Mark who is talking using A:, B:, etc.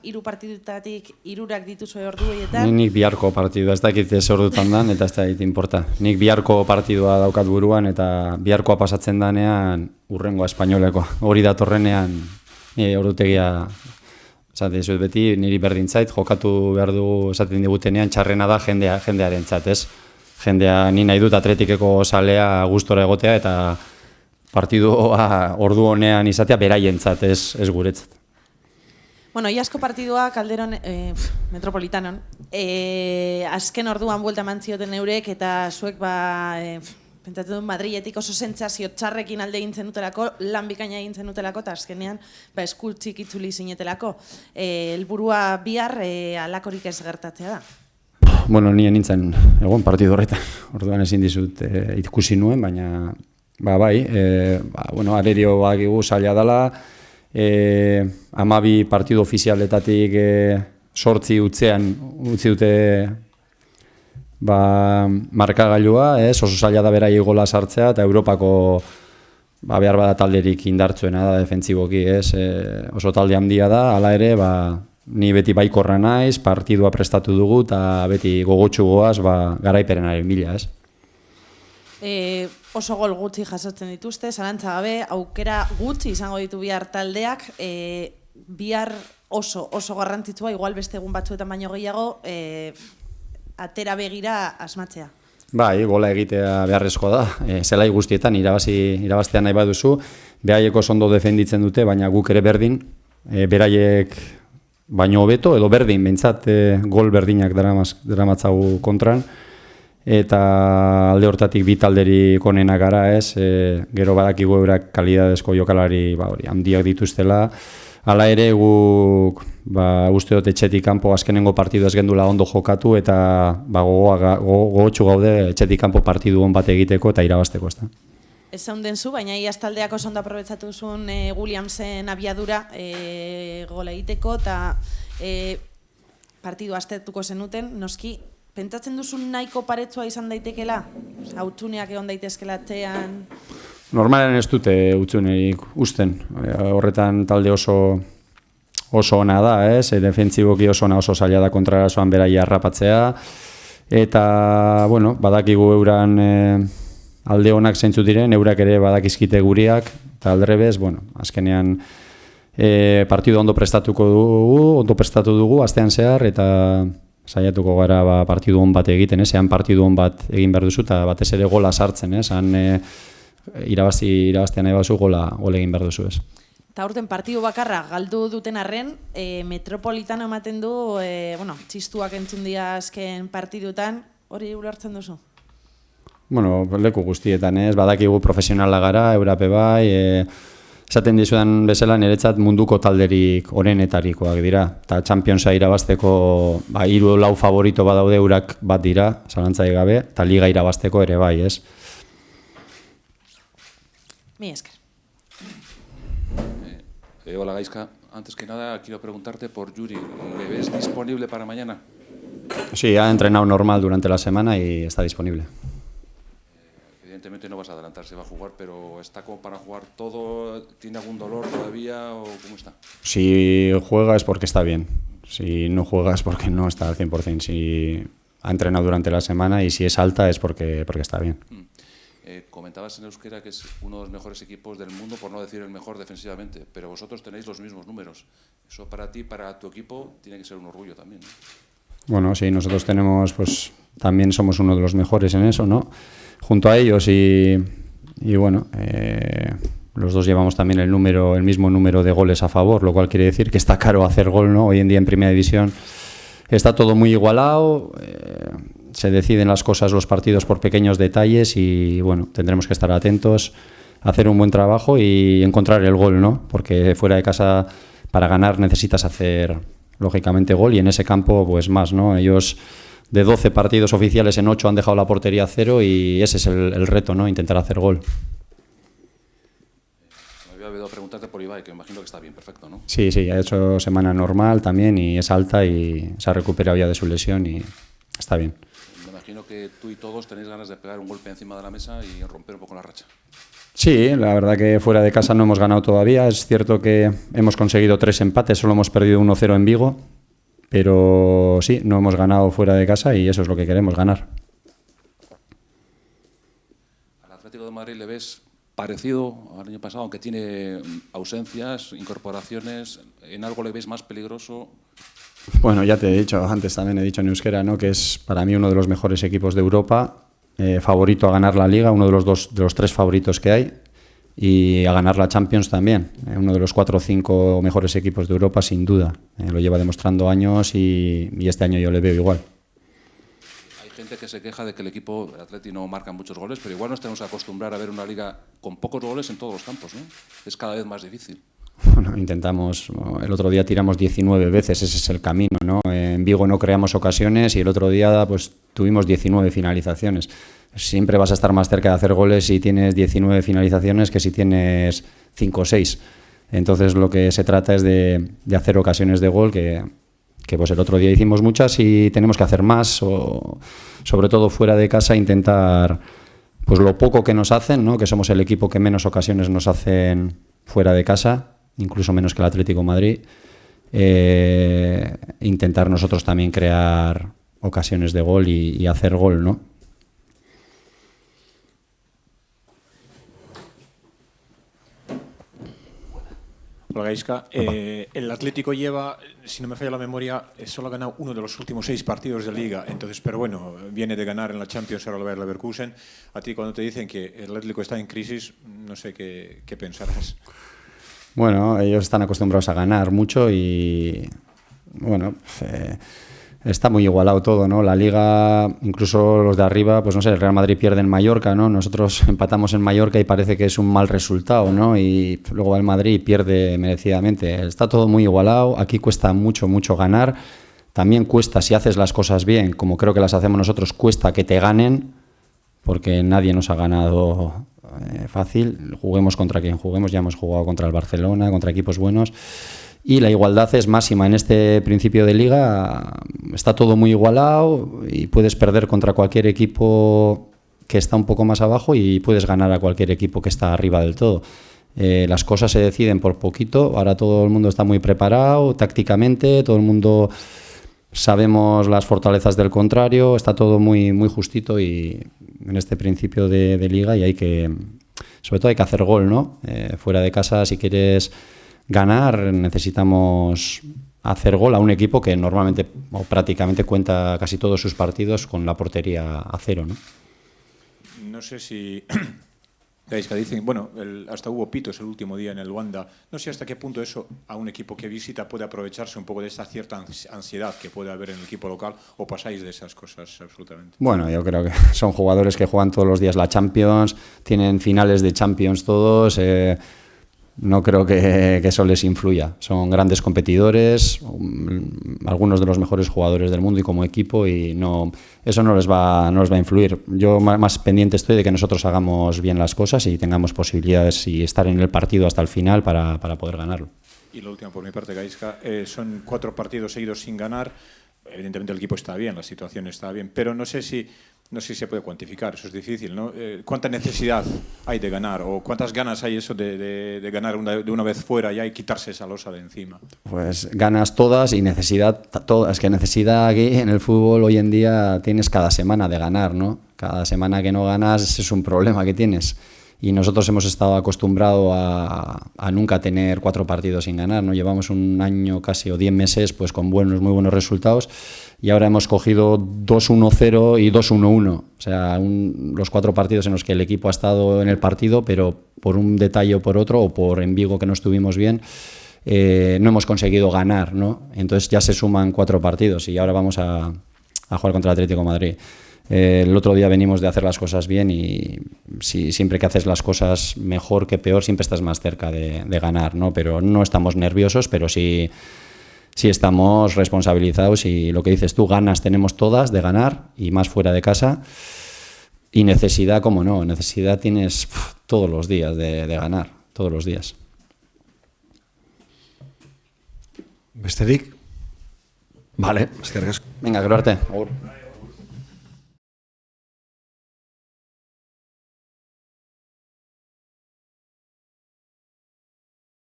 A: hiru partidutatik hirurak dituzu ordu horietan.
B: Nik biharko partidua, ez dakit ez ordutan dan, eta ez dakit inporta. Nik biharko partidua daukat buruan, eta biharkoa pasatzen danean urrengoa espainolekoa. Hori datorrenean ordutegia, esaten dizuet beti, niri berdintzait, jokatu behar dugu esaten digutenean, txarrena da jendearentzat, ez? Jendea ni nahi dut Atletikeko zalea gustora egotea, eta partidua ordu honean izatea beraientzat, ez guretzat.
A: Bueno, iasko partidua Calderon Metropolitanon. Azken orduan buelta eman zioten eurek, eta zuek pentsatzen dut Madriletik oso sentsazio txarrekin alde egin zenutelako, lan bikaina egin zenutelako, eta azkenean eskutzik itzuli zinetelako. Helburua bihar halakorik ez gertatzea da.
B: Bueno, nien nintzen egon partidu horretan. Orduan ezin dizut ikusi nuen, baina bai, arerio bakigu zaila dela, 12 partidu ofizialetatik 8 utzi dute markagailua, oso zaila da beraiei gola sartzea, eta Europako behar bada talderik indartzuena da defentsiboki, oso talde handia da, hala ere, ni beti baikorra naiz, partidua prestatu dugu, eta beti gogotsu goaz garaiperenaren bila,
A: Oso gol gutxi jasotzen dituzte, zalantza gabe, aukera gutxi izango ditu bihar taldeak, bihar oso garrantzitsua, igual beste egun batzuetan baino gehiago, atera begira asmatzea.
B: Bai, gola egitea beharrezkoa da, zelai guztietan irabaztea nahi baduzu, beraieko ondo defenditzen dute, baina guk ere berdin, beraiek baino hobeto, edo berdin, behintzat gol berdinak daramatzagu kontran, eta alde hortatik bi talderik onena gara, gero badakigu eurak kalidadezko jokalari handiak dituztela, hala ere guk uste dut etxetik kanpo azkenengo partidu ez gendula ondo jokatu, eta gogotsu gaude etxetik kanpo partidu on bat egiteko eta irabazteko.
A: Ez zaunden zu, baina iaz taldeak oso ondo aprobetsatu zuen Williamsen abiadura gola egiteko, eta partidu aztertuko zenuten, noski, pentsatzen duzu nahiko paretsua izan daitekela? Hautsuneak egon daitezkela atzean?
B: Normalen ez dute hutsunerik usten. Horretan talde oso ona da, defentsiboki oso zaila da kontrarazoan beraia harrapatzea. Eta, badakigu euran alde onak zeintzu diren, eurak ere badakizkite guriak, eta aldrebez, azkenean partidu ondo prestatu dugu, astean zehar, eta saiatuko gara partidu on bat egiten, ean partidu on bat egin behar duzu, eta batez ere gola sartzen, han irabaztean nahi bazu gola egin behar duzu.
A: Eta aurten partidu bakarra galdu duten arren, Metropolitano ematen du, txistuak entzun dira azken partidutan, hori ulertzen duzu?
B: Leku guztietan, badakigu profesionala gara, Eurape bai, esaten dizudan bezala niretzat munduko talderik onenetarikoak dira. Eta Championsa irabazteko 3-4 favorito badaude eurak bat dira, zalantzai gabe, eta liga irabazteko ere bai,
A: Mi esker.
C: Hola Gaizka, antes que nada quiero preguntarte por Yuri, ¿le ves disponible para mañana?
B: Sí, ha entrenado normal durante la semana y está disponible.
C: Evidentemente no vas a adelantar, se va a jugar, pero ¿está como para jugar todo? ¿Tiene algún dolor todavía o cómo está? Si
B: juega es porque está bien, si no juega es porque no está al 100%, si ha entrenado durante la semana y si es alta es porque está bien.
C: Comentabas en euskera que es uno de los mejores equipos del mundo, por no decir el mejor defensivamente, pero vosotros tenéis los mismos números. Eso para ti, para tu equipo, tiene que ser un orgullo también, ¿no?
B: Bueno, sí, nosotros tenemos, también somos uno de los mejores en eso, ¿no? Junto a ellos y los dos llevamos también el mismo número de goles a favor, lo cual quiere decir que está caro hacer gol, ¿no? Hoy en día en Primera División está todo muy igualado, se deciden las cosas, los partidos por pequeños detalles y tendremos que estar atentos, hacer un buen trabajo y encontrar el gol, ¿no? Porque fuera de casa para ganar necesitas hacer lógicamente gol y en ese campo más, ¿no? Ellos de 12 partidos oficiales en 8 han dejado la portería a 0 y ese es el reto, ¿no? Intentar hacer gol.
C: Me había olvidado preguntarte por Ibai, que me imagino que está bien, perfecto, ¿no?
B: Sí, ha hecho semana normal también y es alta y se ha recuperado ya de su lesión y está bien.
C: Me imagino que tú y todos tenéis ganas de pegar un golpe encima de la mesa y romper un poco la racha.
B: Sí, la verdad que fuera de casa no hemos ganado todavía. Es cierto que hemos conseguido 3 empates, solo hemos perdido 1-0 en Vigo, pero sí, no hemos ganado fuera de casa y eso es lo que queremos, ganar.
C: ¿Al Atlético de Madrid le ves parecido al año pasado, aunque tiene ausencias, incorporaciones? ¿En algo le ves más peligroso?
B: Bueno, ya te he dicho, antes también he dicho en euskera, ¿no?, que es para mí uno de los mejores equipos de Europa, favorito a ganar la Liga, uno de los 3 favoritos que hay, y a ganar la Champions también, uno de los 4 o 5 mejores equipos de Europa sin duda. Lo lleva demostrando años y este año yo le veo igual.
C: Hay gente que se queja de que el equipo, el Atleti, no marca muchos goles, pero igual nos tenemos que acostumbrar a ver una liga con pocos goles en todos los campos, ¿no? Es cada vez más difícil.
B: Bueno, intentamos, el otro día tiramos 19 veces, ese es el camino, ¿no? En Vigo no creamos ocasiones y el otro día pues tuvimos 19 finalizaciones. Siempre vas a estar más cerca de hacer goles si tienes 19 finalizaciones que si tienes 5 o 6. Entonces lo que se trata es de hacer ocasiones de gol, que pues el otro día hicimos muchas y tenemos que hacer más, o sobre todo fuera de casa intentar pues lo poco que nos hacen, ¿no?, que somos el equipo que menos ocasiones nos hacen fuera de casa, incluso menos que el Atlético de Madrid, intentar nosotros también crear ocasiones de gol y hacer gol, ¿no?
D: Hola, Gaisca. El Atlético lleva, si no me falla la memoria, solo ha ganado uno de los últimos 6 partidos de Liga. Entonces, pero bueno, viene de ganar en la Champions ahora el Bayer Leverkusen. A ti, cuando te dicen que el Atlético está en crisis, no sé qué pensarás.
B: Bueno, ellos están acostumbrados a ganar mucho y bueno, está muy igualado todo, ¿no? La Liga, incluso los de arriba, pues no sé, el Real Madrid pierde en Mallorca, ¿no? Nosotros empatamos en Mallorca y parece que es un mal resultado, ¿no? Y luego va el Madrid y pierde merecidamente. Está todo muy igualado, aquí cuesta mucho, mucho ganar. También cuesta, si haces las cosas bien, como creo que las hacemos nosotros, cuesta que te ganen, porque nadie nos ha ganado fácil. Juguemos contra quien juguemos, ya hemos jugado contra el Barcelona, contra equipos buenos. Y la igualdad es máxima. En este principio de liga está todo muy igualado y puedes perder contra cualquier equipo que está un poco más abajo y puedes ganar a cualquier equipo que está arriba del todo. Las cosas se deciden por poquito. Ahora todo el mundo está muy preparado tácticamente, todo el mundo sabemos las fortalezas del contrario, está todo muy, muy justito y en este principio de liga y sobre todo hay que hacer gol, ¿no? Fuera de casa, si quieres ganar, necesitamos hacer gol a un equipo que normalmente o prácticamente cuenta casi todos sus partidos con la portería a cero, ¿no?
D: No sé si que dicen, bueno, hasta hubo pitos el último día en el Wanda. No sé hasta qué punto eso a un equipo que visita puede aprovecharse un poco de esta cierta ansiedad que puede haber en el equipo local, o pasáis de esas cosas absolutamente.
B: Bueno, yo creo que son jugadores que juegan todos los días la Champions, tienen finales de Champions todos. No creo que eso les influya. Son grandes competidores, algunos de los mejores jugadores del mundo y como equipo, y eso no les va a influir. Yo más pendiente estoy de que nosotros hagamos bien las cosas y tengamos posibilidades y estar en el partido hasta el final para poder ganarlo.
D: Y lo último por mi parte, Gaisca, son 4 partidos seguidos sin ganar. Evidentemente el equipo está bien, la situación está bien, pero no sé si se puede cuantificar, eso es difícil, ¿no? ¿Cuánta necesidad hay de ganar o cuántas ganas hay eso de ganar de una vez fuera ya y quitarse esa losa de encima?
B: Pues ganas todas y necesidad todas. Es que necesidad aquí en el fútbol hoy en día tienes cada semana de ganar, ¿no? Cada semana que no ganas es un problema que tienes. Y nosotros hemos estado acostumbrados a nunca tener 4 partidos sin ganar, ¿no? Llevamos un año casi o 10 meses pues con muy buenos resultados y ahora hemos cogido 2-1-0 y 2-1-1. O sea, los 4 partidos en los que el equipo ha estado en el partido, pero por un detalle o por otro, o por en Vigo que no estuvimos bien, no hemos conseguido ganar, ¿no? Entonces ya se suman 4 partidos y ahora vamos a jugar contra el Atlético de Madrid. El otro día venimos de hacer las cosas bien y siempre que haces las cosas mejor que peor siempre estás más cerca de ganar, ¿no? Pero no estamos nerviosos, pero sí estamos responsabilizados y lo que dices tú, ganas tenemos todas de ganar y más fuera de casa, y necesidad, como no, necesidad tienes todos los días de ganar, todos los días.
E: Besterik? Vale, eskerrik asko.
B: Venga, Gerarte. Agur.